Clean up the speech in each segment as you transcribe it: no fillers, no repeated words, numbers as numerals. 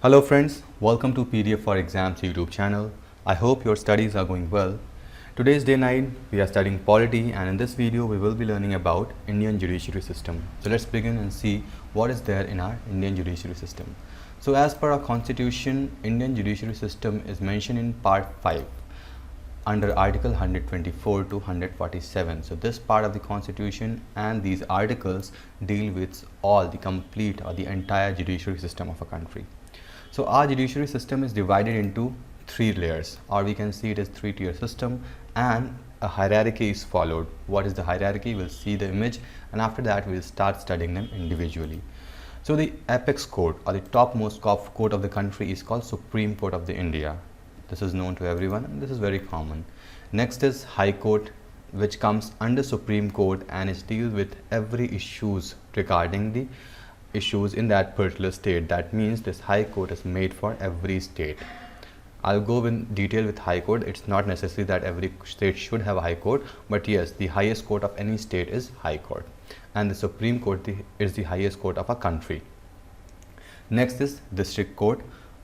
Hello friends, welcome to PDF for Exams YouTube channel. I hope your studies are going well. Today is day 9, we are studying polity, and in this video we will be learning about Indian judiciary system. So let's begin and see what is there in our Indian judiciary system. So as per our constitution, Indian judiciary system is mentioned in part 5 under article 124 to 147. So this part of the constitution and these articles deal with all the complete or the entire judiciary system of a country. So our judiciary system is divided into 3 layers, or we can see it as 3-tier system, and a hierarchy is followed. What is the hierarchy? We'll see the image, and after that we'll start studying them individually. So the apex court or the topmost court of the country is called Supreme Court of the India. This is known to everyone and this is very common. Next is High Court, which comes under Supreme Court and it deals with every issues regarding the issues in that particular state. That means this High Court is made for every state. I'll go in detail with High Court. It's not necessary that every state should have a High Court, but yes, the highest court of any state is High Court, and the Supreme Court is the highest court of a country. Next is District Court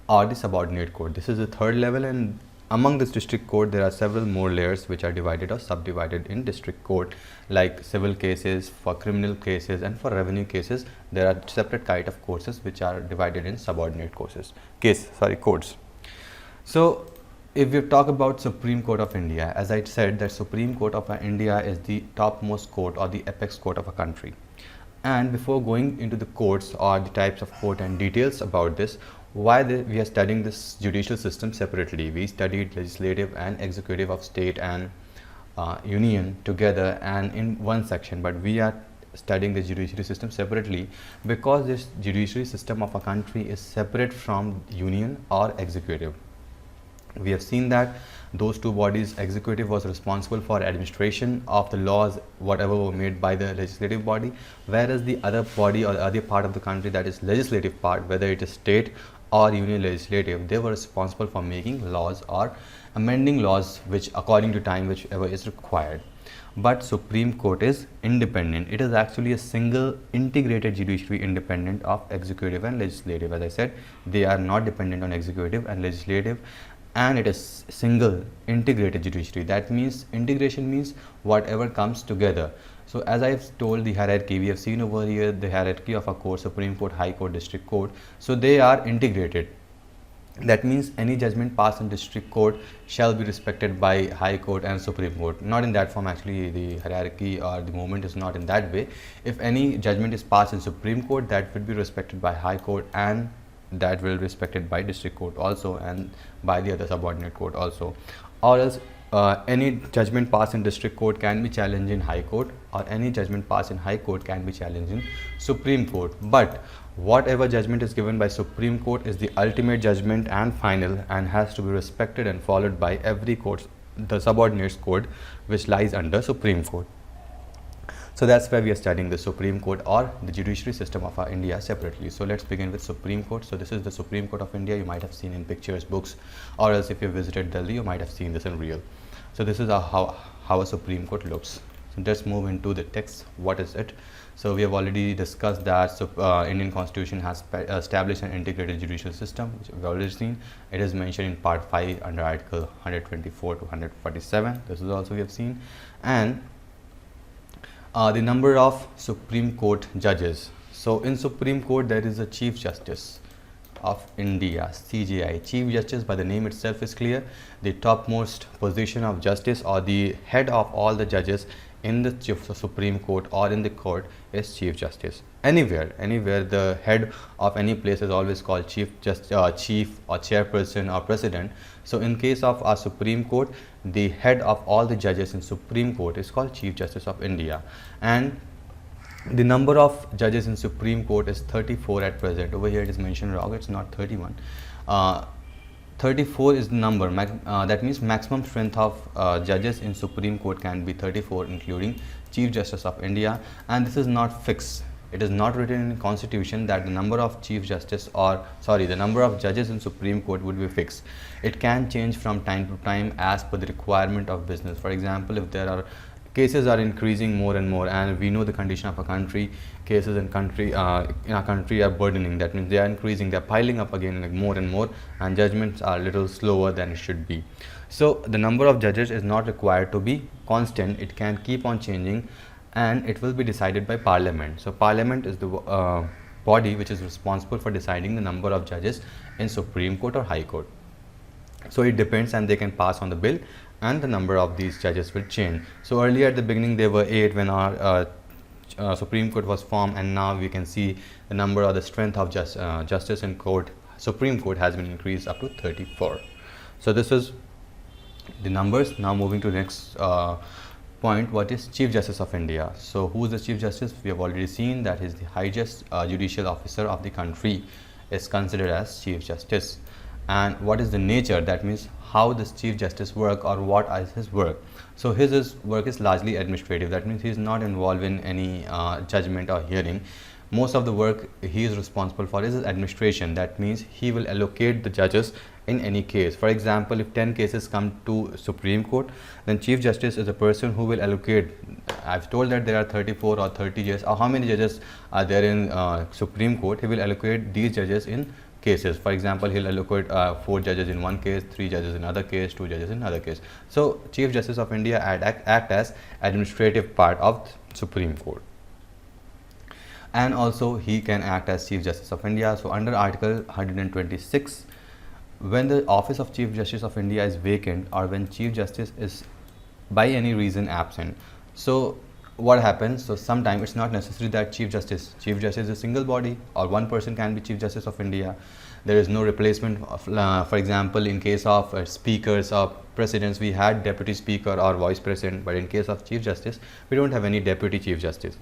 or the subordinate court. This is the 3rd level, and among this district court there are several more layers which are divided or subdivided in district court, like civil cases, for criminal cases, and for revenue cases there are separate kind of courses which are divided in subordinate courts. So if we talk about Supreme Court of India, as I said, that Supreme Court of India is the topmost court or the apex court of a country. And before going into the courts or the types of court and details about this, we are studying this judicial system separately. We studied legislative and executive of state and union together and in one section, but we are studying the judiciary system separately because this judiciary system of a country is separate from union or executive. We have seen that those two bodies, executive was responsible for administration of the laws whatever were made by the legislative body, whereas the other body or the other part of the country, that is legislative part, whether it is state or union legislative, they were responsible for making laws or amending laws which according to time whichever is required. But Supreme Court is independent. It is actually a single integrated judiciary, independent of executive and legislative. As I said, they are not dependent on executive and legislative, and it is single integrated judiciary. That means integration means whatever comes together. So as I have told the hierarchy, we have seen over here the hierarchy of a court: Supreme Court, High Court, District Court. So they are integrated. That means any judgment passed in District Court shall be respected by High Court and Supreme Court. Not in that form, actually the hierarchy or the movement is not in that way. If any judgment is passed in Supreme Court, that will be respected by High Court, and that will be respected by District Court also, and by the other subordinate court also. Or else any judgment passed in District Court can be challenged in High Court, or any judgment passed in High Court can be challenged in Supreme Court. But whatever judgment is given by Supreme Court is the ultimate judgment and final, and has to be respected and followed by every court, the subordinate court which lies under Supreme Court. So that's why we are studying the Supreme Court or the judiciary system of our India separately. So let's begin with Supreme Court. So this is the Supreme Court of India. You might have seen in pictures, books, or else if you visited Delhi, you might have seen this in real. So this is how a Supreme Court looks. So let's move into the text. What is it? So we have already discussed that Indian Constitution has established an integrated judicial system, which we've already seen. It is mentioned in part 5 under article 124 to 147. This is also we have seen. And the number of Supreme Court judges. So in Supreme Court there is a Chief Justice of India, CJI. Chief Justice, by the name itself is clear. The topmost position of justice or the head of all the judges in the Supreme Court or in the court is Chief Justice. Anywhere the head of any place is always called chief or chairperson or president. So in case of our Supreme Court, the head of all the judges in Supreme Court is called Chief Justice of India, and the number of judges in Supreme Court is 34 at present. Over here it is mentioned wrong, it's not 31. 34 is the number, that means maximum strength of judges in Supreme Court can be 34, including Chief Justice of India. And this is not fixed. It is not written in Constitution that the number of the number of judges in Supreme Court would be fixed. It can change from time to time as per the requirement of business. For example, if there are cases are increasing more and more, and we know the condition of a country. Cases in our country are burdening. That means they are increasing, they are piling up again, like more and more, and judgments are a little slower than it should be. So the number of judges is not required to be constant. It can keep on changing, and it will be decided by Parliament. So Parliament is the body which is responsible for deciding the number of judges in Supreme Court or High Court. So it depends, and they can pass on the bill, and the number of these judges will change. So earlier at the beginning there were 8 when our Supreme Court was formed, and now we can see the number or the strength of justice in court, Supreme Court, has been increased up to 34. So this is the numbers. Now moving to the next point, what is Chief Justice of India? So who is the Chief Justice? We have already seen that is the highest judicial officer of the country, is considered as Chief Justice. And what is the nature? That means how does Chief Justice work, or what is his work? So his work is largely administrative. That means he is not involved in any judgment or hearing. Most of the work he is responsible for is administration. That means he will allocate the judges in any case. For example, if 10 cases come to Supreme Court, then Chief Justice is a person who will allocate. I've told that there are 34 or 30 judges, or how many judges are there in Supreme Court. He will allocate these judges in cases. For example, he'll allocate 4 judges in one case, 3 judges in other case, 2 judges in another case. So Chief Justice of India act as administrative part of Supreme Court. And also he can act as Chief Justice of India. So under Article 126, when the office of Chief Justice of India is vacant, or when Chief Justice is by any reason absent, so what happens? So sometimes it's not necessary that Chief Justice is a single body, or one person can be Chief Justice of India. There is no replacement of, for example, in case of speakers or presidents, we had deputy speaker or vice president, but in case of Chief Justice, we don't have any deputy Chief Justice.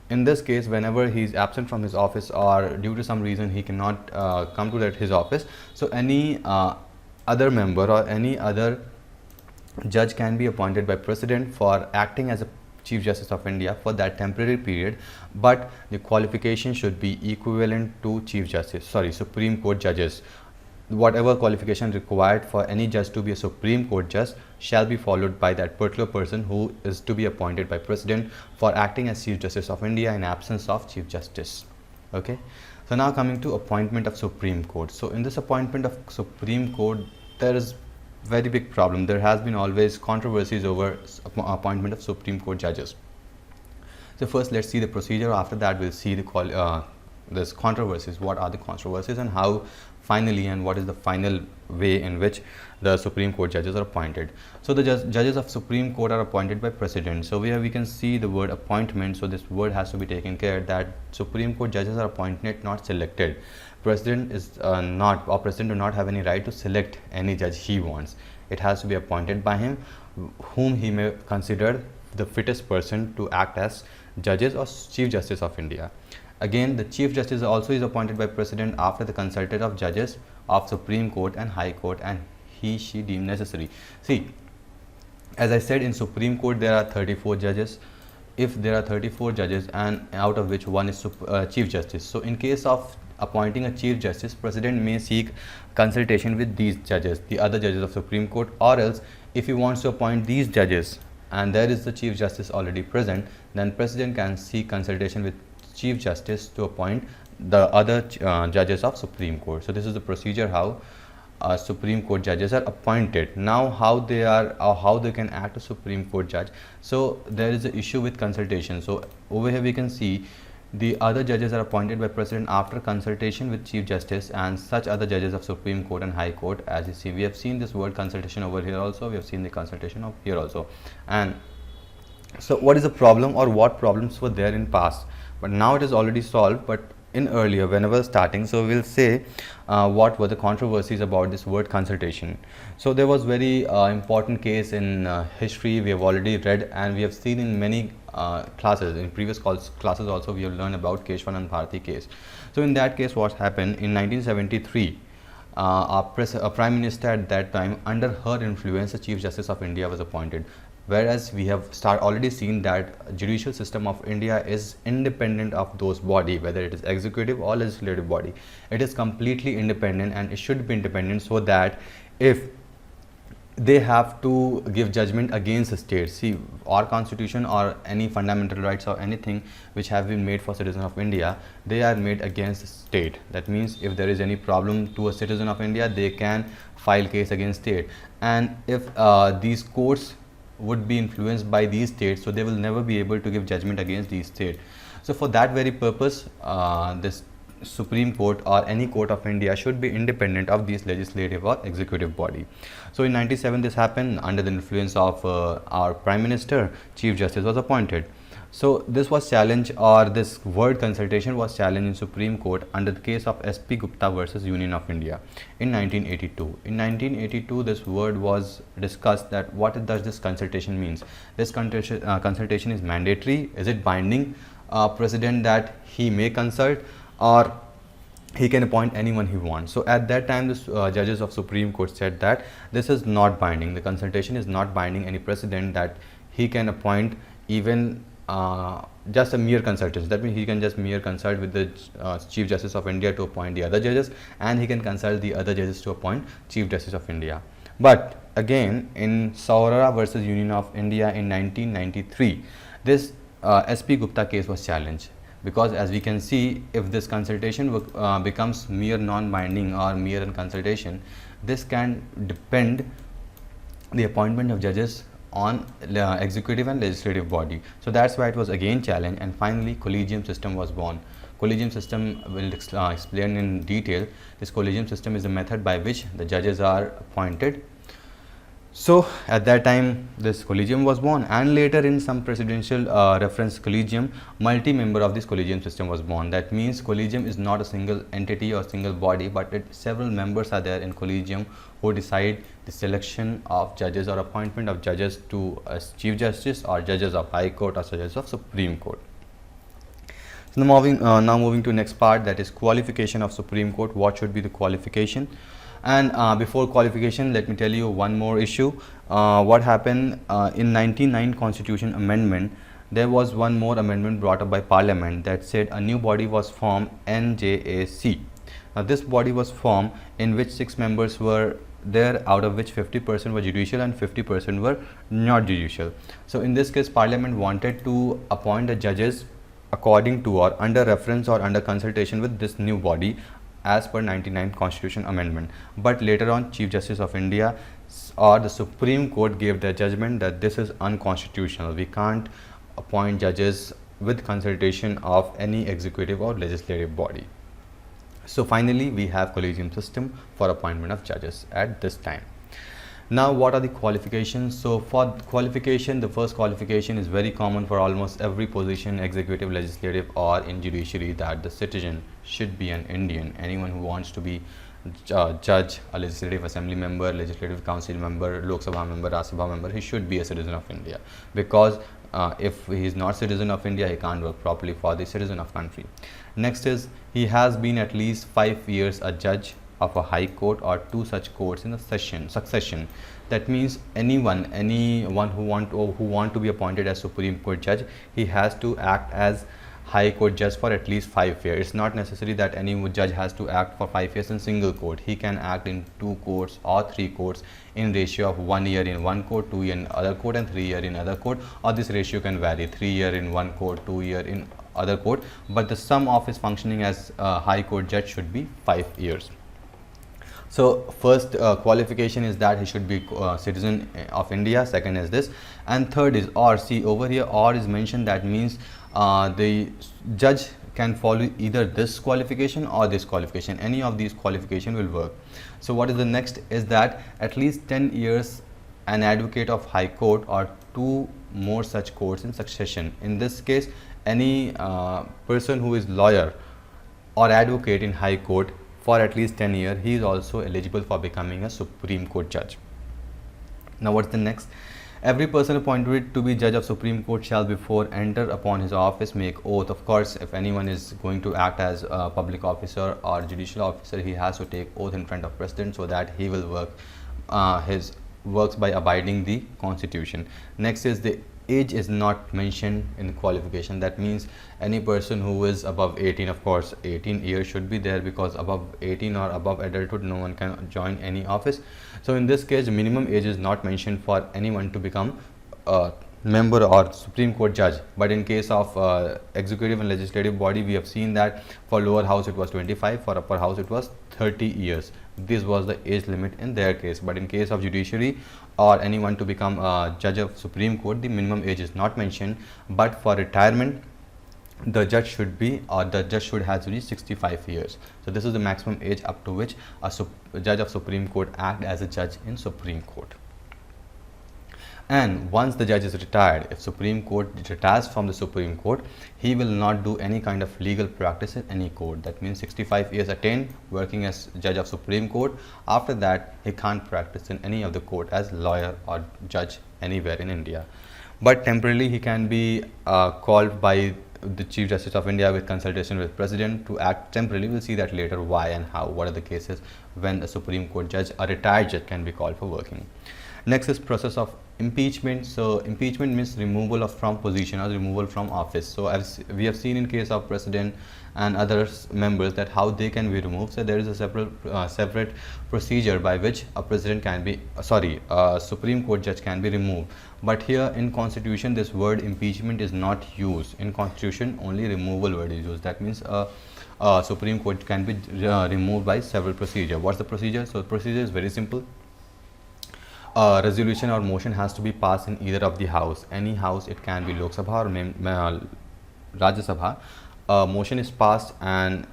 In this case, whenever he is absent from his office, or due to some reason he cannot come to his office, so any other member or any other judge can be appointed by President for acting as a Chief Justice of India for that temporary period, but the qualification should be equivalent to Supreme Court judges. Whatever qualification required for any judge to be a Supreme Court judge shall be followed by that particular person who is to be appointed by President for acting as Chief Justice of India in absence of Chief Justice. Okay. So now coming to appointment of Supreme Court. So in this appointment of Supreme Court, there is very big problem. There has been always controversies over appointment of Supreme Court judges. So first let's see the procedure. After that we'll see the this controversies. What are the controversies, and how finally, and what is the final way in which the Supreme Court judges are appointed. So the judges of Supreme Court are appointed by President. So here we can see the word appointment. So this word has to be taken care that Supreme Court judges are appointed, not selected. President is President do not have any right to select any judge he wants. It has to be appointed by him, whom he may consider the fittest person to act as judges or Chief Justice of India. Again, the Chief Justice also is appointed by President after the consult of judges of Supreme Court and High Court, and she deemed necessary. See, as I said, in Supreme Court there are 34 judges. If there are 34 judges, and out of which one is Chief Justice, so in case of appointing a Chief Justice, President may seek consultation with these judges, the other judges of Supreme Court, or else if he wants to appoint these judges and there is the Chief Justice already present, then President can seek consultation with Chief Justice to appoint the other judges of Supreme Court. So this is the procedure how Supreme Court judges are appointed. Now how they are, or how they can act as Supreme Court judge. So there is an issue with consultation. So over here we can see the other judges are appointed by President after consultation with Chief Justice and such other judges of Supreme Court and High Court. As you see, we have seen this word consultation over here also, we have seen the consultation of here also. And so what is the problem, or what problems were there in past? But now it is already solved, but in earlier, whenever starting, so we'll say what were the controversies about this word consultation. So there was very important case in history we have already read, and we have seen in many classes, in previous classes also we have learned about Keshwanand Bharati case. So in that case, what happened in 1973, a Prime Minister at that time, under her influence, the Chief Justice of India was appointed. Whereas we have already seen that judicial system of India is independent of those body, whether it is executive or legislative body. It is completely independent, and it should be independent, so that if they have to give judgment against the state. See, our constitution or any fundamental rights or anything which have been made for citizens of India, they are made against the state. That means if there is any problem to a citizen of India, they can file case against state. And if these courts would be influenced by these states, so they will never be able to give judgment against these states. So for that very purpose, this Supreme Court or any court of India should be independent of these legislative or executive body. So in 97 this happened under the influence of our Prime Minister. Chief Justice was appointed. So this was challenged, or this word consultation was challenged in Supreme Court under the case of SP Gupta versus Union of India in 1982. In 1982 this word was discussed, that what does this consultation means. This consultation is mandatory, is it binding president that he may consult, or he can appoint anyone he wants. So at that time the judges of Supreme Court said that this is not binding, the consultation is not binding any precedent, that he can appoint even just a mere consultation. That means he can just mere consult with the Chief Justice of India to appoint the other judges, and he can consult the other judges to appoint Chief Justice of India. But again, in Saurara versus Union of India in 1993, this SP Gupta case was challenged, because as we can see, if this consultation becomes mere non-binding or mere consultation, this can depend the appointment of judges on executive and legislative body. So that's why it was again challenged, and finally collegium system was born. Collegium system will explain in detail. This collegium system is a method by which the judges are appointed. So at that time this collegium was born, and later in some presidential reference collegium, multi-member of this collegium system was born. That means collegium is not a single entity or single body, but several members are there in collegium who decide the selection of judges or appointment of judges to as Chief Justice or judges of High Court or judges of Supreme Court. So now moving to next part, that is qualification of Supreme Court. What should be the qualification? And before qualification, let me tell you one more issue. What happened in 99 Constitution Amendment, there was one more amendment brought up by Parliament that said a new body was formed, NJAC. Now this body was formed in which 6 members were there, out of which 50% were judicial and 50% were not judicial. So in this case, Parliament wanted to appoint the judges according to or under reference or under consultation with this new body as per 99th Constitution Amendment. But later on, Chief Justice of India or the Supreme Court gave their judgment that this is unconstitutional. We can't appoint judges with consultation of any executive or legislative body. So finally, we have collegium system for appointment of judges at this time. Now, what are the qualifications? So for qualification, the first qualification is very common for almost every position, executive, legislative or in judiciary, that the citizen should be an Indian. Anyone who wants to be judge, a legislative assembly member, legislative council member, Lok Sabha member, Rajya Sabha member, he should be a citizen of India, because if he is not citizen of India, he can't work properly for the citizen of country. Next is he has been at least 5 years a judge of a high court or 2 such courts in a succession. That means anyone who want to be appointed as Supreme Court judge, he has to act as High Court judge for at least 5 years. It's not necessary that any judge has to act for 5 years in single court. He can act in 2 courts or 3 courts in ratio of 1 year in one court, 2 year in other court and 3 year in other court, or this ratio can vary, 3 year in one court, 2 year in other court, but the sum of his functioning as High Court judge should be 5 years. So first qualification is that he should be citizen of India. Second is this, and third is or. See over here, or is mentioned. That means the judge can follow either this qualification or this qualification. Any of these qualification will work. So what is the next is that at least 10 years an advocate of High Court or 2 more such courts in succession. In this case, any person who is lawyer or advocate in High Court for at least 10 years, he is also eligible for becoming a Supreme Court judge. Now what's the next? Every person appointed to be judge of Supreme Court shall before enter upon his office make oath. Of course, if anyone is going to act as a public officer or judicial officer, he has to take oath in front of president, so that he will work his works by abiding the constitution. Next is the age is not mentioned in the qualification. That means any person who is above 18, of course 18 years should be there, because above 18 or above adulthood no one can join any office. So in this case, minimum age is not mentioned for anyone to become a member or Supreme Court judge. But in case of executive and legislative body, we have seen that for lower house it was 25, for upper house it was 30 years. This was the age limit in their case. But in case of judiciary or anyone to become a judge of Supreme Court, the minimum age is not mentioned. But for retirement, the judge should be, or the judge should have reached 65 years. So this is the maximum age up to which a judge of Supreme Court act as a judge in Supreme Court. And once the judge is retired, if Supreme Court retires from the Supreme Court, he will not do any kind of legal practice in any court. That means 65 years attained working as judge of Supreme Court. After that, he can't practice in any of the court as lawyer or judge anywhere in India. But temporarily he can be called by the Chief Justice of India with consultation with President to act temporarily. We'll see that later, why and how, what are the cases when a Supreme Court judge, a retired judge, can be called for working. Next is process of impeachment. So impeachment means removal of from position or removal from office. So as we have seen in case of President and other members, that how they can be removed. So there is a separate procedure by which a president can be a Supreme Court judge can be removed. But here in Constitution, this word impeachment is not used. In Constitution, only removal word is used. That means Supreme Court can be removed by several procedure. What's the procedure? So the procedure is very simple. A resolution or motion has to be passed in either of the house, any house. It can be Lok Sabha or Rajya Sabha. A motion is passed, and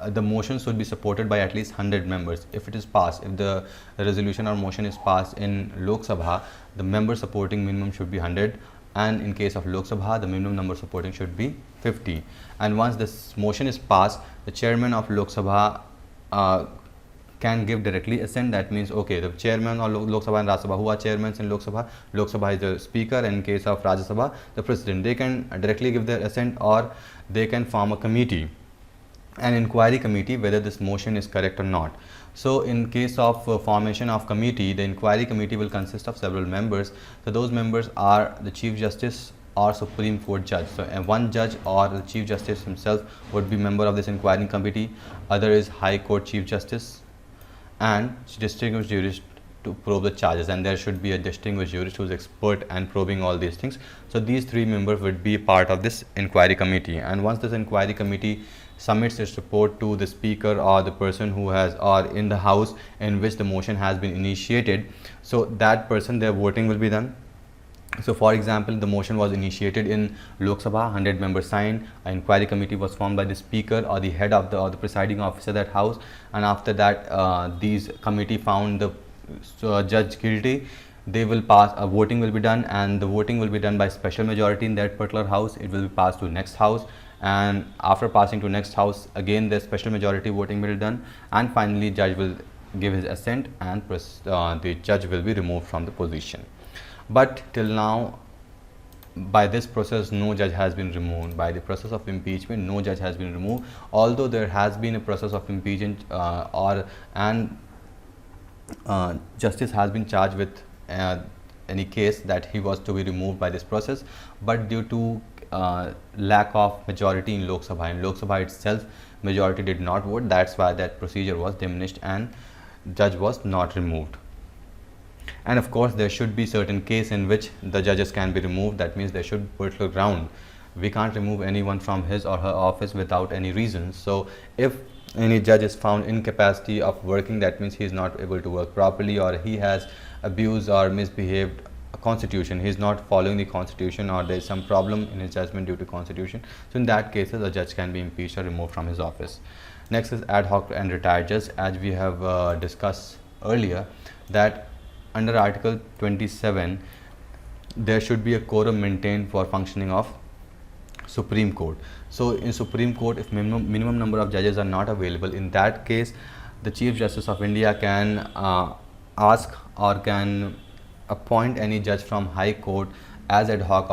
the motion should be supported by at least 100 members. If it is passed, if the resolution or motion is passed in Lok Sabha, the member supporting minimum should be 100, and in case of Lok Sabha, the minimum number supporting should be 50. And once this motion is passed, the chairman of Lok Sabha can give directly assent. That means, okay, the chairman of Lok Sabha and Rajya Sabha, who are chairmen in Lok Sabha is the speaker, and in case of Rajya Sabha, the president. They can directly give their assent, or they can form a committee, an inquiry committee, whether this motion is correct or not. So in case of formation of committee, the inquiry committee will consist of several members. So those members are the Chief Justice or Supreme Court judge. So one judge or the Chief Justice himself would be member of this inquiry committee. Other is High Court Chief Justice and distinguished jurist to probe the charges, and there should be a distinguished jurist who is expert and probing all these things. So these three members would be part of this inquiry committee, and once this inquiry committee submits its report to the speaker or the person who has, or in the house in which the motion has been initiated, so that person, their voting will be done. So for example, the motion was initiated in Lok Sabha, 100 members signed, an inquiry committee was formed by the speaker or the head of the presiding officer that house, and after that these committee found the judge guilty. They will pass, a voting will be done, and the voting will be done by special majority in that particular house. It will be passed to next house, and after passing to next house, again the special majority voting will be done, and finally judge will give his assent, and the judge will be removed from the position. But till now, by this process, no judge has been removed. By the process of impeachment, no judge has been removed, although there has been a process of impeachment justice has been charged with any case that he was to be removed by this process. But due to lack of majority in Lok Sabha itself, majority did not vote. That's why that procedure was diminished and judge was not removed. And of course, there should be certain case in which the judges can be removed. That means there should be particular ground. We can't remove anyone from his or her office without any reason. So if any judge is found incapacity of working, that means he is not able to work properly, or he has abused or misbehaved a constitution, he is not following the constitution, or there is some problem in his judgment due to constitution. So in that cases, a judge can be impeached or removed from his office. Next is ad hoc and retired judge. As we have discussed earlier, that under Article 27, there should be a quorum maintained for functioning of Supreme Court. So in Supreme Court, if minimum number of judges are not available, in that case, the Chief Justice of India can ask or can appoint any judge from High Court as ad hoc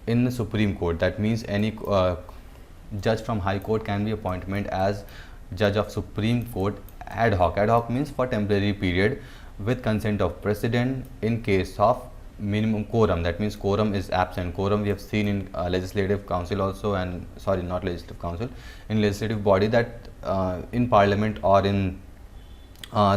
in the Supreme Court. That means any judge from High Court can be appointed as judge of Supreme Court ad hoc. Ad hoc means for temporary period with consent of President in case of minimum quorum, that means quorum is absent. Quorum we have seen in legislative council also, and sorry, not legislative council, in legislative body, that in parliament or in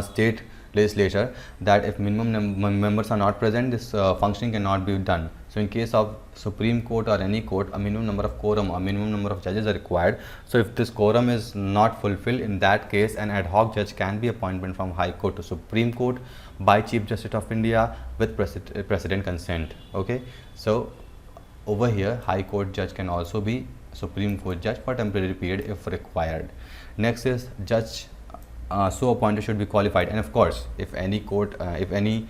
state legislature, that if minimum members are not present, this functioning cannot be done. So in case of Supreme Court or any court, a minimum number of quorum or minimum number of judges are required. So if this quorum is not fulfilled, in that case an ad hoc judge can be appointed from High Court to Supreme Court by Chief Justice of India with President consent. Okay, so over here High Court judge can also be Supreme Court judge for temporary period if required. Next is judge so appointed should be qualified, and of course if any court if any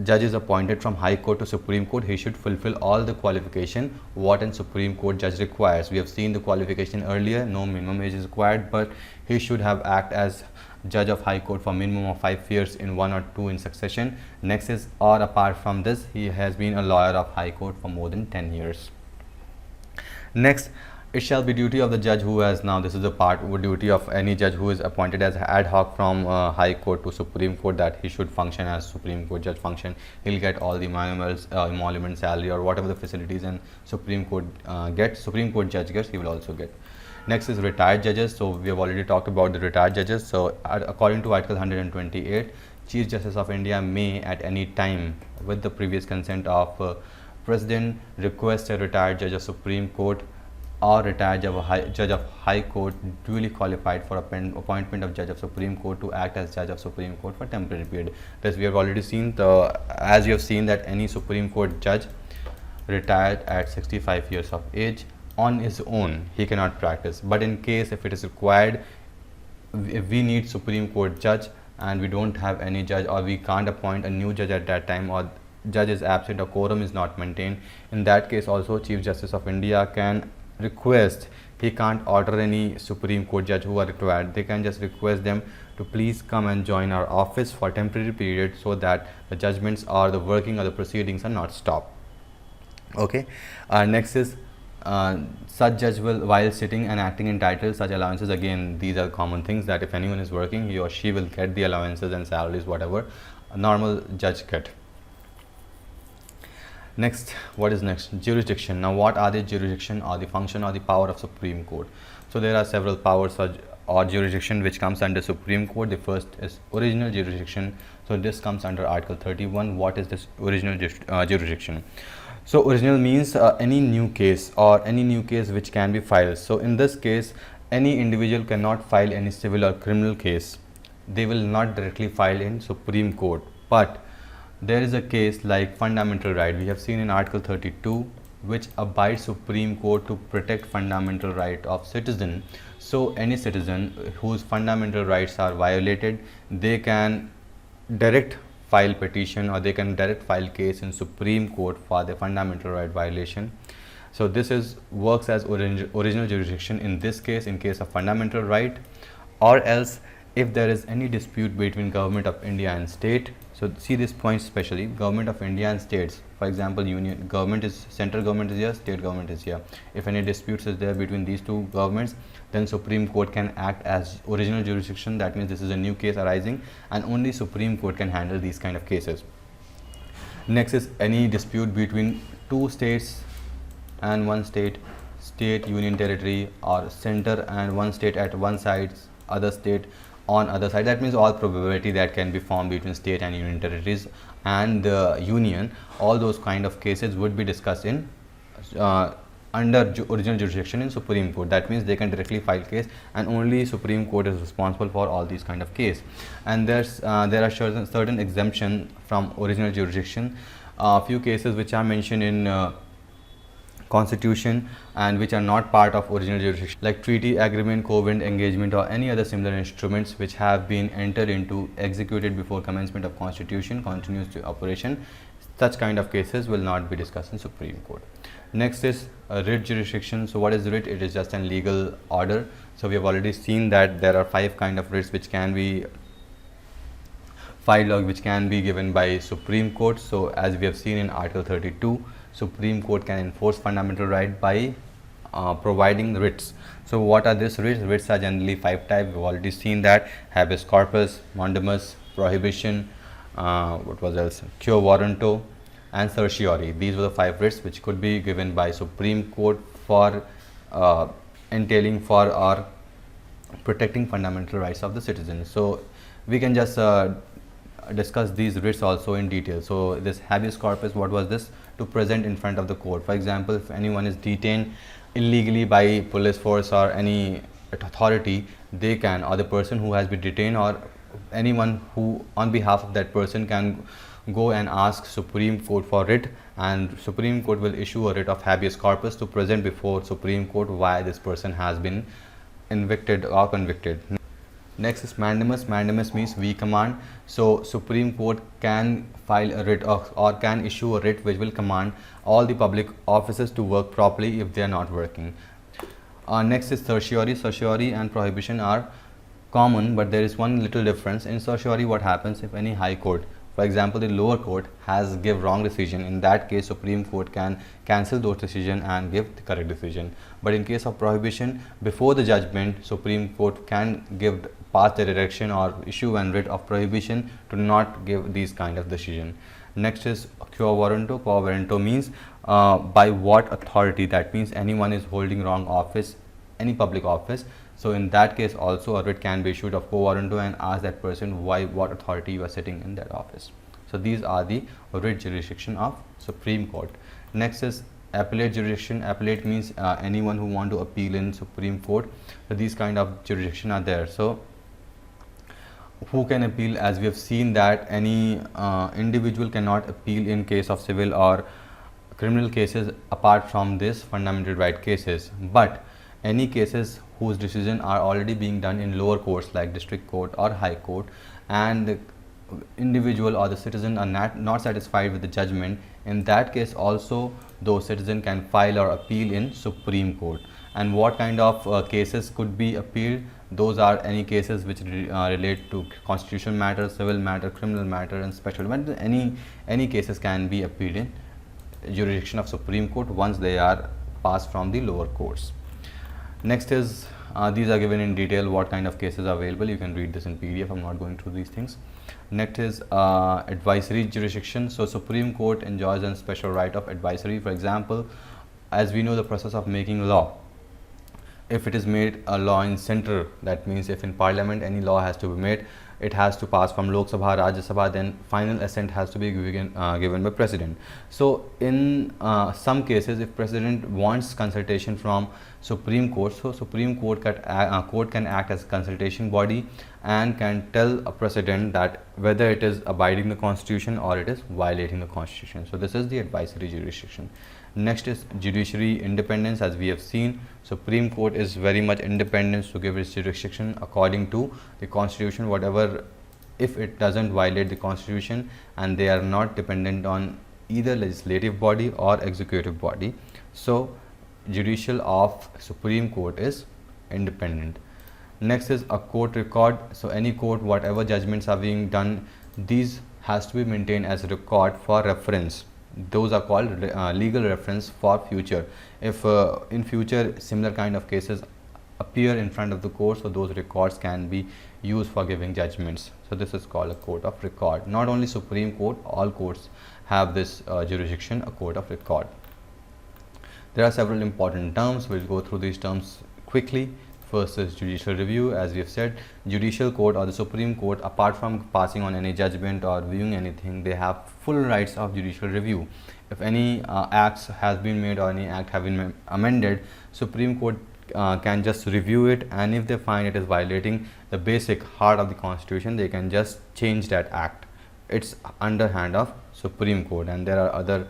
judge is appointed from High Court to Supreme Court, he should fulfill all the qualification what an Supreme Court judge requires. We have seen the qualification earlier, no minimum age is required, but he should have act as judge of High Court for minimum of 5 years in 1 or 2 in succession. Next is, or apart from this, he has been a lawyer of High Court for more than 10 years. Next, it shall be duty of the judge who has, now this is the part, duty of any judge who is appointed as ad hoc from High Court to Supreme Court, that he should function as Supreme Court judge function. He'll get all the emolument, salary, or whatever the facilities and Supreme Court Supreme Court judge gets, he will also get. Next is retired judges. So we have already talked about the retired judges. So according to Article 128, Chief Justice of India may at any time, with the previous consent of President, request a retired judge of Supreme Court or retired judge of High Court duly qualified for appointment of judge of Supreme Court to act as judge of Supreme Court for temporary period. Thus we have already seen as you have seen that any Supreme Court judge retired at 65 years of age on his own, he cannot practice. But in case if it is required, if we need Supreme Court judge and we don't have any judge, or we can't appoint a new judge at that time, or judge is absent or quorum is not maintained, in that case also Chief Justice of India can request, he can't order any Supreme Court judge who are required, they can just request them to please come and join our office for temporary period so that the judgments or the working or the proceedings are not stopped. Okay, next is such judge will, while sitting and acting, entitled such allowances. Again, these are common things that if anyone is working, he or she will get the allowances and salaries whatever a normal judge get. Next, what is next? Jurisdiction. Now what are the jurisdiction or the function or the power of Supreme Court? So there are several powers or jurisdiction which comes under Supreme Court. The first is original jurisdiction. So this comes under Article 31. What is this original jurisdiction? So original means any new case or any new case which can be filed. So in this case, any individual cannot file any civil or criminal case. They will not directly file in Supreme Court. But there is a case like fundamental right. We have seen in Article 32, which abides Supreme Court to protect fundamental right of citizen. So any citizen whose fundamental rights are violated, they can direct file petition or they can direct file case in Supreme Court for the fundamental right violation. So this is works as original jurisdiction in this case, in case of fundamental right, or else if there is any dispute between Government of India and state. So see this point especially, Government of India and states, for example, union government is, central government is here, state government is here. If any disputes is there between these two governments, then Supreme Court can act as original jurisdiction. That means this is a new case arising and only Supreme Court can handle these kind of cases. Next is any dispute between two states and one state, union territory, or center and one state at one side, other state on other side. That means all probability that can be formed between state and union territories and the union, all those kind of cases would be discussed in under original jurisdiction in Supreme Court. That means they can directly file case and only Supreme Court is responsible for all these kind of case. And there are certain exemption from original jurisdiction. A few cases which are mentioned in Constitution and which are not part of original jurisdiction, like treaty, agreement, covenant, engagement, or any other similar instruments which have been entered into, executed before commencement of Constitution, continues to operation. Such kind of cases will not be discussed in Supreme Court. Next is writ jurisdiction. So what is writ? It is just a legal order. So we have already seen that there are 5 kind of writs which can be filed or which can be given by Supreme Court. So as we have seen in Article 32, Supreme Court can enforce fundamental right by providing writs. So what are these writs? Writs are generally 5 types. We've already seen that: habeas corpus, mandamus, prohibition, what was else? Quo warranto, and certiorari. These were the 5 writs which could be given by Supreme Court for entailing for or protecting fundamental rights of the citizens. So we can just discuss these writs also in detail. So this habeas corpus, what was this? To present in front of the court. For example, if anyone is detained illegally by police force or any authority, they can, or the person who has been detained or anyone who on behalf of that person can go and ask Supreme Court for writ, and Supreme Court will issue a writ of habeas corpus to present before Supreme Court why this person has been convicted or convicted. Next is mandamus. Mandamus means we command. So Supreme Court can file a writ or can issue a writ which will command all the public officers to work properly if they are not working. Next is certiorari. Certiorari and prohibition are common, but there is one little difference. In certiorari, what happens if any high court, for example the lower court, has give wrong decision, in that case Supreme Court can cancel those decision and give the correct decision. But in case of prohibition, before the judgment, Supreme Court can pass the direction or issue an writ of prohibition to not give these kind of decision. Next is quo warranto. Quo warranto means by what authority, that means anyone is holding wrong office, any public office. So in that case also a writ can be issued of quo warranto and ask that person why, what authority you are sitting in that office. So these are the writ jurisdiction of Supreme Court. Next is appellate jurisdiction. Appellate means anyone who want to appeal in Supreme Court. So these kind of jurisdiction are there. So who can appeal? As we have seen that any individual cannot appeal in case of civil or criminal cases apart from this fundamental right cases, but any cases whose decision are already being done in lower courts like district court or high court, and the individual or the citizen are not satisfied with the judgment, in that case also those citizen can file or appeal in Supreme Court. And what kind of cases could be appealed? Those are any cases which relate to constitutional matter, civil matter, criminal matter and special matter. Any cases can be appealed in jurisdiction of Supreme Court once they are passed from the lower courts. Next is these are given in detail what kind of cases are available. You can read this in PDF. I'm not going through these things. Next is advisory jurisdiction. So Supreme Court enjoys a special right of advisory. For example, as we know the process of making law, if it is made a law in center, that means if in parliament any law has to be made, it has to pass from Lok Sabha, Rajya Sabha, then final assent has to be given by president. So in some cases, if president wants consultation from Supreme Court, so Supreme Court can act as a consultation body and can tell a president that whether it is abiding the constitution or it is violating the constitution. So this is the advisory jurisdiction. Next is judiciary independence. As we have seen, Supreme Court is very much independent to give its jurisdiction according to the constitution, whatever, if it doesn't violate the constitution, and they are not dependent on either legislative body or executive body. So judicial of Supreme Court is independent. Next is a court record. So any court, whatever judgments are being done, these has to be maintained as a record for reference. Those are called legal reference for future. If in future similar kind of cases appear in front of the court, so those records can be used for giving judgments. So this is called a court of record. Not only Supreme Court, all courts have this jurisdiction, a court of record. There are several important terms. We'll go through these terms quickly. First is judicial review. As we have said, judicial court or the Supreme Court, apart from passing on any judgment or viewing anything, they have full rights of judicial review. If any acts has been made or any act have been amended, Supreme Court can just review it, and if they find it is violating the basic heart of the constitution, they can just change that act. It's under hand of Supreme Court. And there are other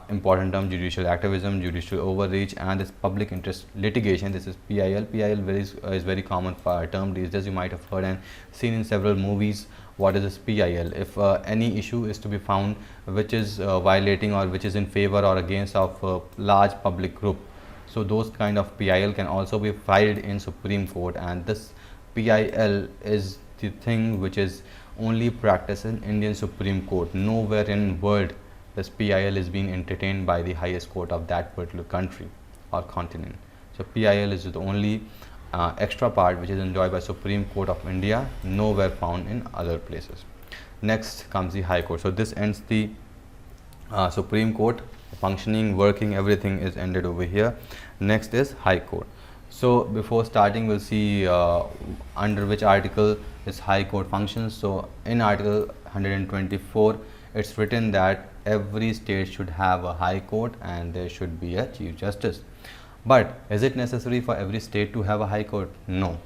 important terms: judicial activism, judicial overreach, and this public interest litigation. This is PIL. PIL is very common term these days. You might have heard and seen in several movies. What is this PIL? If any issue is to be found which is violating or which is in favor or against of a large public group, so those kind of PIL can also be filed in Supreme Court. And this PIL is the thing which is only practiced in Indian Supreme Court. Nowhere in world this PIL is being entertained by the highest court of that particular country or continent. So PIL is the only extra part which is enjoyed by Supreme Court of India, nowhere found in other places. Next comes the High Court. So this ends the Supreme Court, functioning, working, everything is ended over here. Next is High Court. So before starting, we'll see under which article is High Court functions. So in Article 124, it's written that every state should have a High Court and there should be a Chief Justice. But is it necessary for every state to have a High Court? No.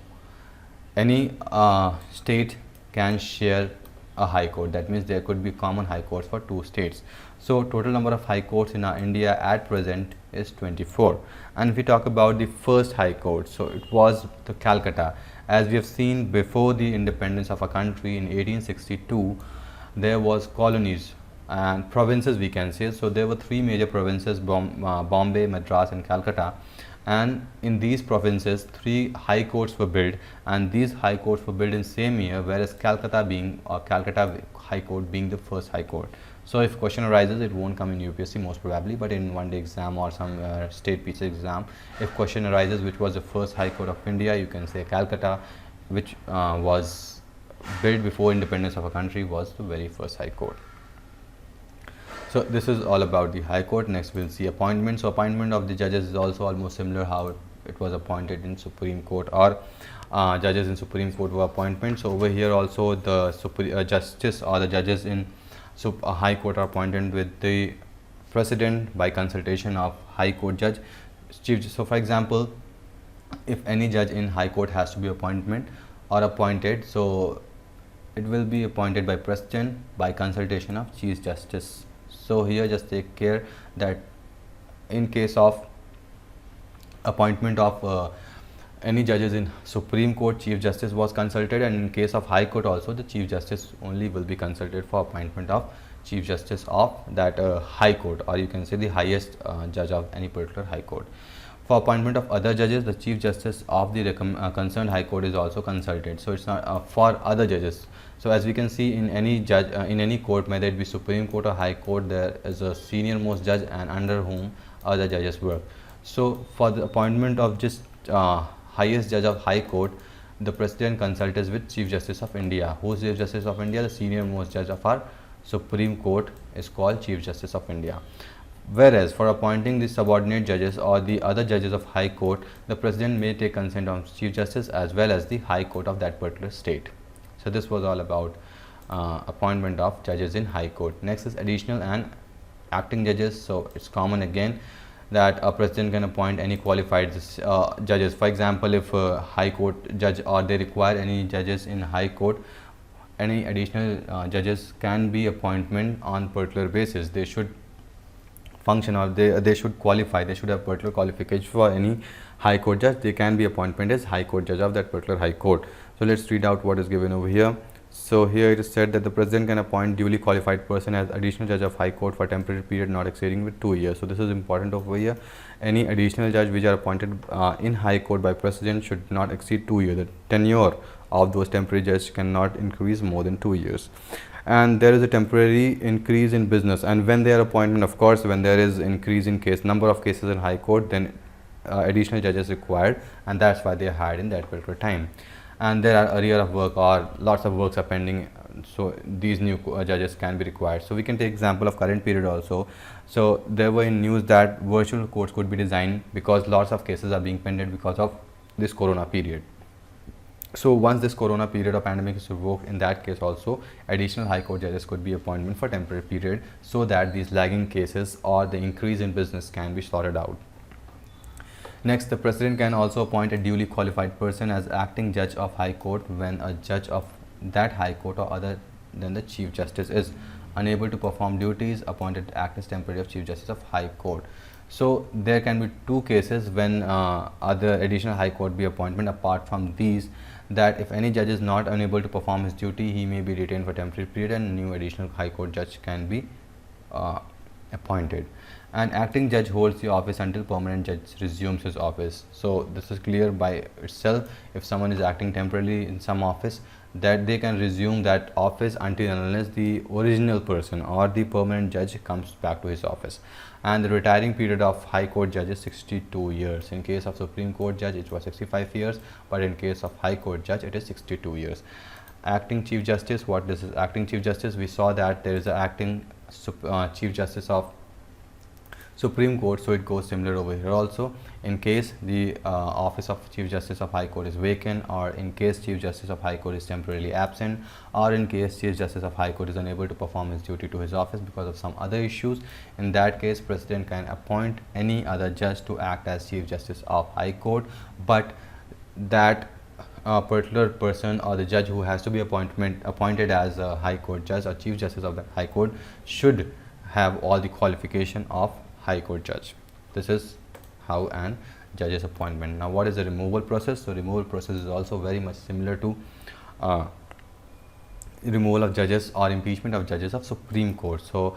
Any state can share a High Court. That means there could be common High Courts for two states. So total number of High Courts in India at present is 24. And if we talk about the first High Court, so it was the Calcutta. As we have seen, before the independence of a country in 1862, there was colonies and provinces, we can say. So there were three major provinces, Bombay, Madras and Calcutta. And in these provinces, three high courts were built, and these high courts were built in same year, whereas Calcutta High Court being the first high court. So if question arises, it won't come in UPSC most probably, but in one day exam or some state PCA exam, if question arises which was the first high court of India, you can say Calcutta, which was built before independence of a country, was the very first high court. So this is all about the High Court. Next we'll see appointment. So appointment of the judges is also almost similar how it was appointed in Supreme Court, or judges in Supreme Court were appointment. So over here also the justice or the judges in High Court are appointed with the President by consultation of High Court judge. So for example, if any judge in High Court has to be appointed, so it will be appointed by President by consultation of Chief Justice. So here just take care that in case of appointment of any judges in Supreme Court, Chief Justice was consulted, and in case of High Court also the Chief Justice only will be consulted for appointment of Chief Justice of that High Court, or you can say the highest judge of any particular High Court. For appointment of other judges, the Chief Justice of the concerned High Court is also consulted. So it's not for other judges. So as we can see, in any judge in any court, whether it be Supreme Court or High Court, there is a senior most judge and under whom other judges work. So for the appointment of just highest judge of High Court, the President consults with Chief Justice of India. Who is Chief Justice of India? The senior most judge of our Supreme Court is called Chief Justice of India. Whereas for appointing the subordinate judges or the other judges of High Court, the President may take consent of Chief Justice as well as the High Court of that particular state. So this was all about appointment of judges in High Court. Next is additional and acting judges. So it's common again that a President can appoint any qualified judges. For example, if a High Court judge or they require any judges in High Court, any additional judges can be appointment on particular basis. They should function, or they should qualify, they should have particular qualification for any High Court judge. They can be appointed as High Court judge of that particular High Court. So let's read out what is given over here. So here it is said that the President can appoint duly qualified person as additional judge of High Court for temporary period not exceeding with 2 years. So this is important over here. Any additional judge which are appointed in High Court by President should not exceed 2 years. The tenure of those temporary judges cannot increase more than 2 years. And there is a temporary increase in business, and when they are appointed, of course, when there is increase in number of cases in High Court, then additional judges required, and that's why they are hired in that particular time. And there are arrear of work or lots of works are pending, so these new judges can be required. So we can take example of current period also. So there were in news that virtual courts could be designed because lots of cases are being pending because of this corona period. So once this corona period of pandemic is revoked, in that case also additional High Court judges could be appointment for temporary period, so that these lagging cases or the increase in business can be sorted out. Next, the President can also appoint a duly qualified person as acting judge of High Court when a judge of that High Court or other than the Chief Justice is unable to perform duties appointed to act as temporary of Chief Justice of High Court. So there can be two cases when other additional High Court be appointment apart from these, that if any judge is not unable to perform his duty, he may be retained for temporary period and new additional High Court judge can be appointed. An acting judge holds the office until permanent judge resumes his office. So this is clear by itself. If someone is acting temporarily in some office, that they can resume that office until and unless the original person or the permanent judge comes back to his office. And the retiring period of High Court judge is 62 years. In case of Supreme Court judge, it was 65 years, but in case of High Court judge, it is 62 years. Acting Chief Justice, what this is acting Chief Justice? We saw that there is an acting Chief Justice of Supreme Court, so it goes similar over here also. In case the office of Chief Justice of High Court is vacant, or in case Chief Justice of High Court is temporarily absent, or in case Chief Justice of High Court is unable to perform his duty to his office because of some other issues, in that case President can appoint any other judge to act as Chief Justice of High Court, but that particular person or the judge who has to be appointed as a High Court judge or Chief Justice of the High Court should have all the qualification of High Court judge. This is how an judge's appointment. Now, what is the removal process? So, removal process is also very much similar to removal of judges or impeachment of judges of Supreme Court. So,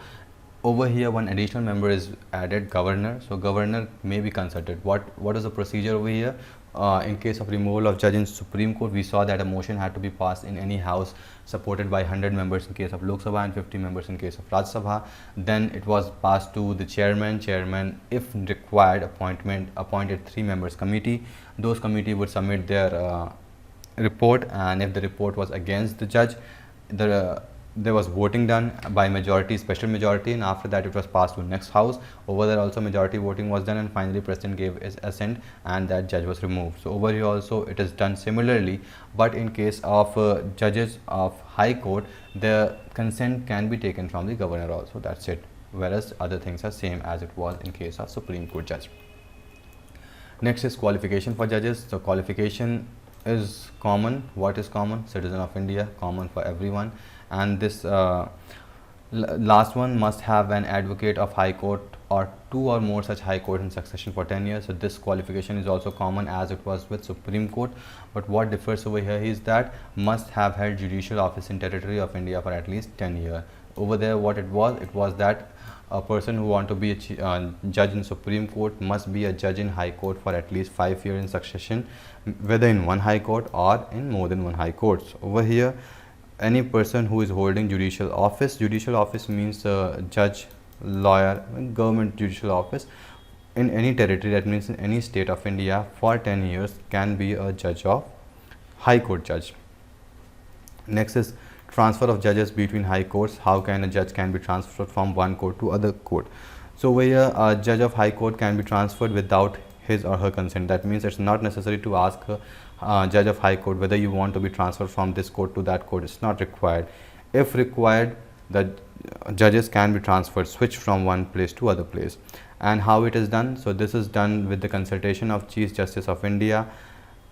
over here one additional member is added, governor. So, governor may be consulted. What is the procedure over here? In case of removal of judge in Supreme Court, we saw that a motion had to be passed in any house supported by 100 members in case of Lok Sabha and 50 members in case of Rajya Sabha. Then it was passed to the chairman, if required, appointed 3 members committee. Those committee would submit their report, and if the report was against the judge, there was voting done by majority, special majority, and after that it was passed to next house. Over there also majority voting was done, and finally president gave his assent and that judge was removed. So over here also it is done similarly, but in case of judges of High Court, the consent can be taken from the governor also, that's it, whereas other things are same as it was in case of Supreme Court judge. Next is qualification for judges. So qualification is common. What is common? Citizen of India, common for everyone. And this last one must have an advocate of High Court or 2 or more such High Court in succession for 10 years. So this qualification is also common as it was with Supreme Court, but what differs over here is that must have held judicial office in territory of India for at least 10 years. Over there what it was that a person who want to be a judge in Supreme Court must be a judge in High Court for at least 5 years in succession, whether in one High Court or in more than one High Courts. Over here, any person who is holding judicial office means judge, lawyer, government judicial office in any territory, that means in any state of India for 10 years can be a judge of High Court judge. Next is transfer of judges between High Courts. How can a judge can be transferred from one court to other court? So over here a judge of High Court can be transferred without his or her consent. That means it's not necessary to ask judge of High Court whether you want to be transferred from this court to that court. It's not required. If required, the judges can be transferred, switched from one place to other place. And how it is done? So this is done with the consultation of Chief Justice of India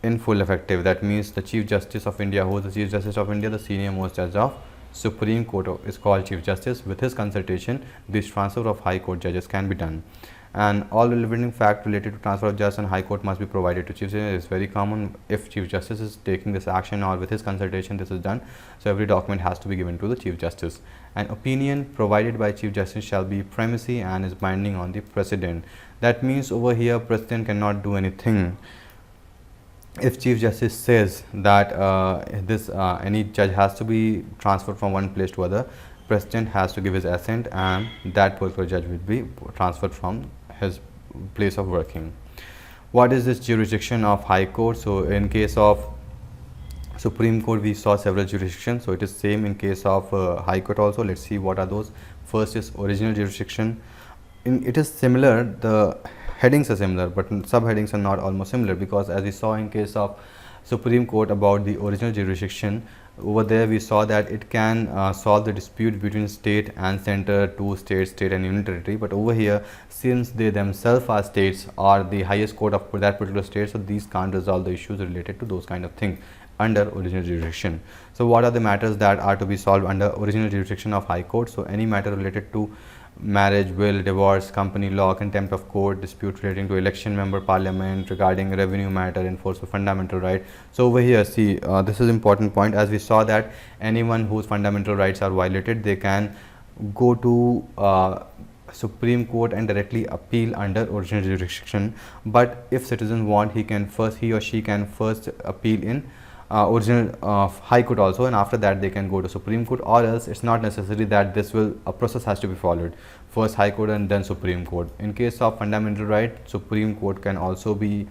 in full effective. That means the Chief Justice of India, who is the Chief Justice of India, the senior most judge of Supreme Court is called Chief Justice. With his consultation, this transfer of High Court judges can be done. And all relevant fact related to transfer of judge and High Court must be provided to Chief Justice. It is very common if Chief Justice is taking this action or with his consultation this is done. So every document has to be given to the Chief Justice. An opinion provided by Chief Justice shall be primacy and is binding on the President. That means over here President cannot do anything. If Chief Justice says that any judge has to be transferred from one place to other, President has to give his assent and that particular judge will be transferred from his place of working. What is this jurisdiction of High Court? So in case of Supreme Court we saw several jurisdictions, so it is same in case of High Court also. Let's see what are those. First is original jurisdiction. It is similar, the headings are similar but subheadings are not almost similar, because as we saw in case of Supreme Court about the original jurisdiction, over there we saw that it can solve the dispute between state and center to state and union territory. But over here, since they themselves are states or the highest court of that particular state, so these can't resolve the issues related to those kind of things under original jurisdiction. So what are the matters that are to be solved under original jurisdiction of High Court? So any matter related to marriage, will, divorce, company law, contempt of court, dispute relating to election member parliament, regarding revenue matter, enforcement of fundamental right. So over here, see, this is important point. As we saw that anyone whose fundamental rights are violated, they can go to Supreme Court and directly appeal under original jurisdiction. But if citizen want, he or she can first appeal in original High Court also, and after that they can go to Supreme Court, or else it's not necessary that a process has to be followed. First High Court and then Supreme Court. In case of fundamental right, Supreme Court can also be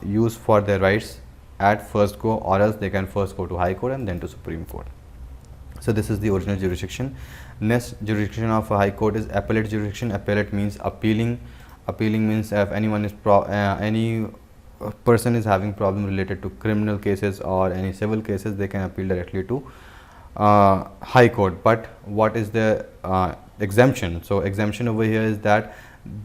used for their rights at first go, or else they can first go to High Court and then to Supreme Court. So this is the original jurisdiction. Next jurisdiction of a high court is appellate jurisdiction. Appellate means appealing. Appealing means if anyone is any person is having problem related to criminal cases or any civil cases, they can appeal directly to high court. But what is the exemption? So exemption over here is that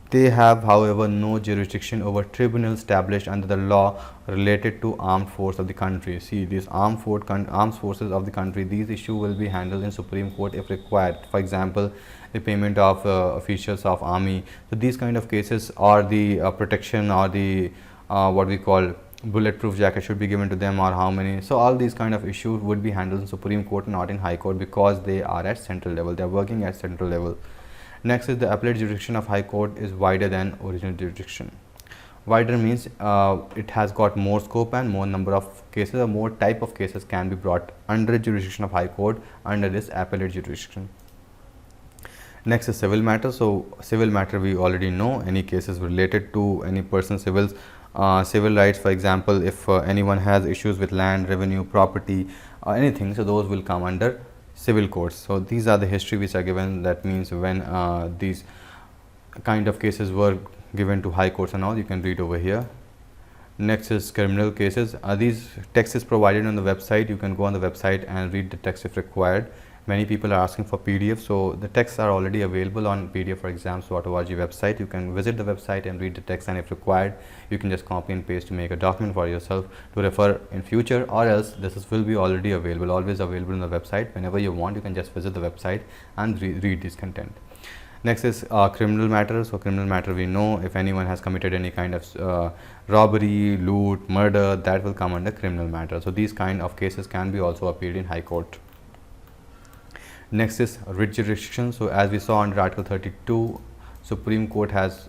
they have, however, no jurisdiction over tribunals established under the law related to armed force of the country. See, these armed forces of the country, these issues will be handled in Supreme Court if required. For example, the payment of officials of army. So these kind of cases, or the protection, or the what we call bulletproof jacket should be given to them, or how many. So all these kind of issues would be handled in Supreme Court, not in High Court, because they are at central level. They are working at central level. Next is the appellate jurisdiction of High Court is wider than original jurisdiction. Wider means it has got more scope and more number of cases, or more type of cases can be brought under jurisdiction of High Court under this appellate jurisdiction. Next is civil matter. So civil matter we already know, any cases related to any person's civil rights. For example, if anyone has issues with land, revenue, property, or anything, so those will come under civil courts. So these are the history which are given. That means when these kind of cases were given to high courts and all, you can read over here. Next is criminal cases. These text is provided on the website. You can go on the website and read the text if required. Many people are asking for PDF, so the texts are already available on PDF for exams.org website. You can visit the website and read the text, and if required, you can just copy and paste to make a document for yourself to refer in future, or else will be already available, always available on the website. Whenever you want, you can just visit the website and read this content. Next is criminal matter. So criminal matter, we know if anyone has committed any kind of robbery, loot, murder, that will come under criminal matter. So these kind of cases can be also appealed in High Court. Next is writ jurisdiction. So as we saw under Article 32, Supreme Court has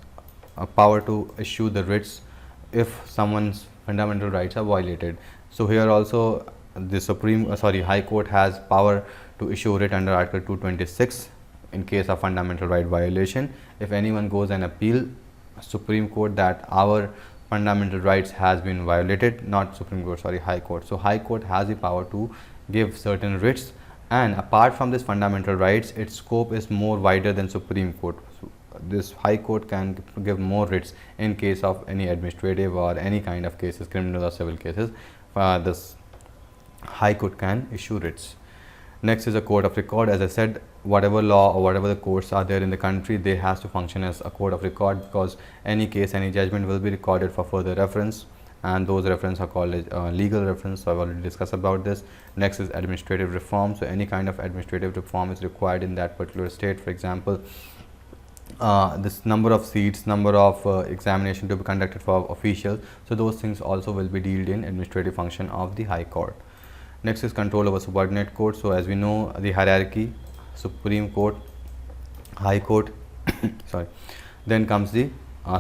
a power to issue the writs if someone's fundamental rights are violated. So here also the High Court has power to issue writ under Article 226 in case of fundamental right violation. If anyone goes and appeal Supreme Court that our fundamental rights has been violated, not Supreme Court, High Court. So High Court has the power to give certain writs, and apart from this fundamental rights, its scope is more wider than Supreme Court. So this High Court can give more writs in case of any administrative or any kind of cases, criminal or civil cases. This High Court can issue writs. Next is a court of record. As I said, whatever law or whatever the courts are there in the country, they has to function as a court of record, because any case, any judgment will be recorded for further reference, and those reference are called legal reference. So I've already discussed about this. Next is administrative reform. So any kind of administrative reform is required in that particular state. For example, this number of seats, number of examination to be conducted for officials. So those things also will be dealt in administrative function of the High Court. Next is control over subordinate court. So as we know, the hierarchy, Supreme Court, High Court, then comes the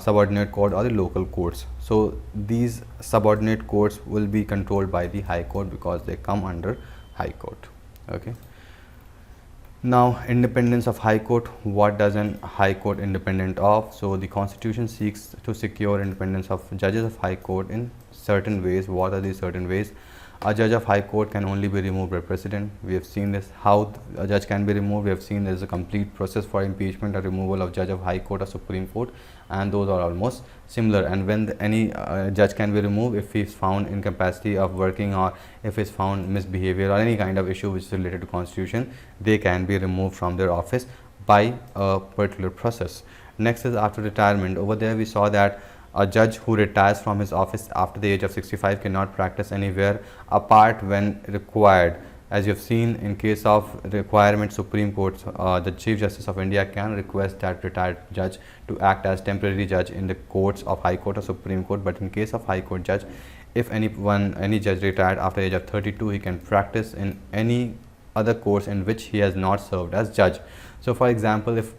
subordinate court or the local courts. So these subordinate courts will be controlled by the High Court because they come under High Court. Okay. Now, independence of High Court. What does an High Court independent of? So the Constitution seeks to secure independence of judges of High Court in certain ways. What are these certain ways? A judge of High Court can only be removed by President. We have seen this, how a judge can be removed. We have seen there is a complete process for impeachment or removal of judge of High Court or Supreme Court, and those are almost similar. And when any judge can be removed if he is found incapacity of working, or if he is found misbehavior or any kind of issue which is related to Constitution, they can be removed from their office by a particular process. Next is after retirement. Over there we saw that a judge who retires from his office after the age of 65 cannot practice anywhere apart when required. As you have seen, in case of requirement, Supreme Court, the Chief Justice of India can request that retired judge to act as temporary judge in the courts of High Court or Supreme Court. But in case of High Court judge, if any judge retired after the age of 32, he can practice in any other courts in which he has not served as judge. So for example, if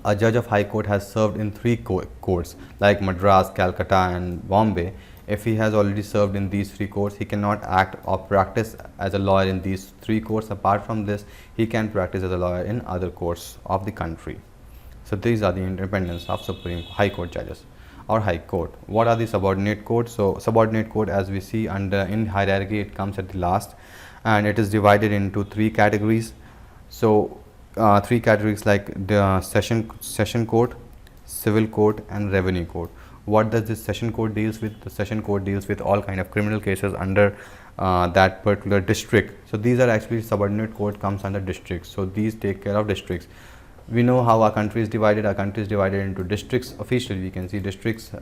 a judge of High Court has served in 3 courts like Madras, Calcutta and Bombay, if he has already served in these 3 courts, he cannot act or practice as a lawyer in these 3 courts. Apart from this, he can practice as a lawyer in other courts of the country. So these are the independence of High Court judges. or High Court. What are the subordinate courts? So subordinate court, as we see under in hierarchy, it comes at the last, and it is divided into three categories. So three categories like the session court, civil court, and revenue court. What does this session court deals with? The session court deals with all kind of criminal cases under that particular district. So these are actually subordinate court comes under districts. So these take care of districts. We know how our country is divided. Our country is divided into districts. Officially, we can see districts,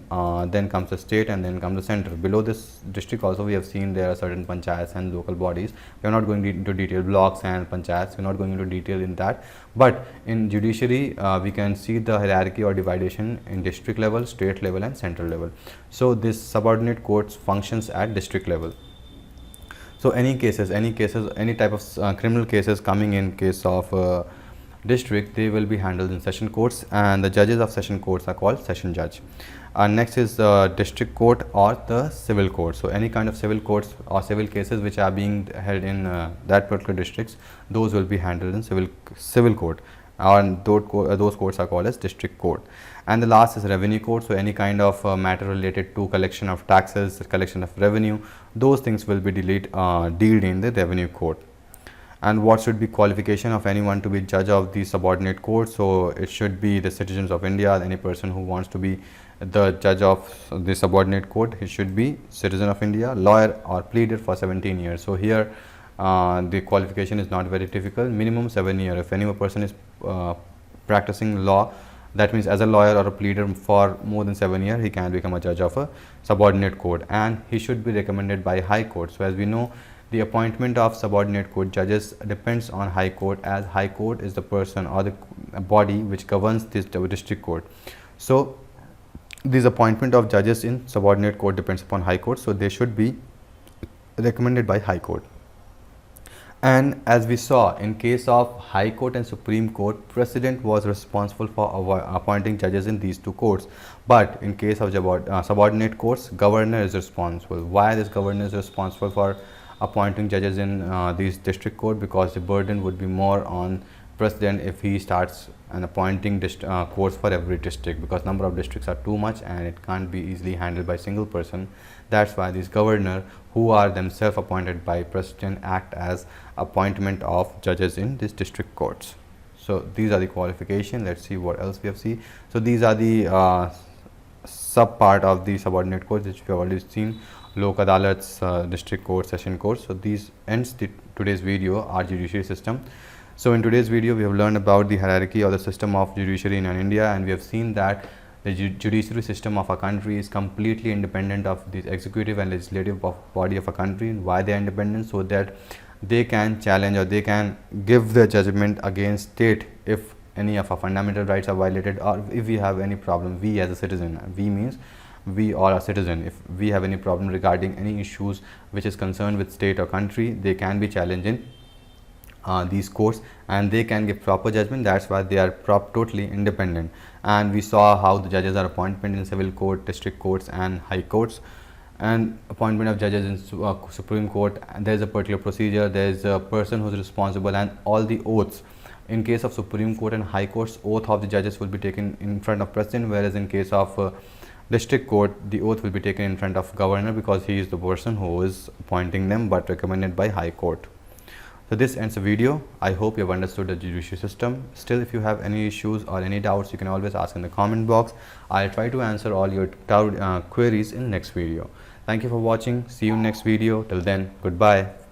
then comes the state, and then comes the center. Below this district also, we have seen there are certain panchayats and local bodies. We are not going into detail, blocks and panchayats. We are not going into detail in that. But in judiciary, we can see the hierarchy or division in district level, state level, and central level. So this subordinate courts functions at district level. So any type of criminal cases coming in case of district, they will be handled in session courts, and the judges of session courts are called session judge. Next is the district court or the civil court. So any kind of civil courts or civil cases which are being held in that particular districts, those will be handled in civil court, and those courts are called as district court. And the last is revenue court. So any kind of matter related to collection of taxes, collection of revenue, those things will be dealt in the revenue court. And what should be qualification of anyone to be judge of the subordinate court? So it should be the citizens of India. Any person who wants to be the judge of the subordinate court, he should be citizen of India, lawyer or pleader for 17 years. So here the qualification is not very difficult. Minimum 7 years. If any person is practicing law, that means as a lawyer or a pleader for more than 7 years, he can become a judge of a subordinate court, and he should be recommended by High Court. So as we know, the appointment of subordinate court judges depends on High Court, as High Court is the person or the body which governs this district court. So this appointment of judges in subordinate court depends upon High Court, so they should be recommended by High Court. And as we saw, in case of High Court and Supreme Court, President was responsible for appointing judges in these two courts. But in case of subordinate courts, Governor is responsible. Why this Governor is responsible for appointing judges in these district court? Because the burden would be more on President if he starts and appointing courts for every district, because number of districts are too much and it can't be easily handled by single person. That's why these governor, who are themselves appointed by President, act as appointment of judges in these district courts. So these are the qualifications. Let's see what else we have seen. So these are the sub part of the subordinate courts which we have already seen: Lok Adalats, district court, session court. So these ends today's video, our judiciary system. So in today's video, we have learned about the hierarchy or the system of judiciary in India, and we have seen that the judiciary system of a country is completely independent of the executive and legislative body of a country. And why they are independent? So that they can challenge or they can give their judgment against state if any of our fundamental rights are violated, or if we have any problem, we as a citizen, we means we or a citizen, if we have any problem regarding any issues which is concerned with state or country, they can be challenged in these courts, and they can give proper judgment. That's why they are totally independent. And we saw how the judges are appointed in civil court, district courts, and high courts. And appointment of judges in Supreme Court, there is a particular procedure, there is a person who is responsible, and all the oaths. In case of Supreme Court and High Courts, oath of the judges will be taken in front of President, whereas in case of District Court, the oath will be taken in front of Governor, because he is the person who is appointing them, but recommended by High Court. So this ends the video. I hope you have understood the judiciary system. Still, if you have any issues or any doubts, you can always ask in the comment box. I'll try to answer all your queries in next video. Thank you for watching. See you in next video. Till then, goodbye.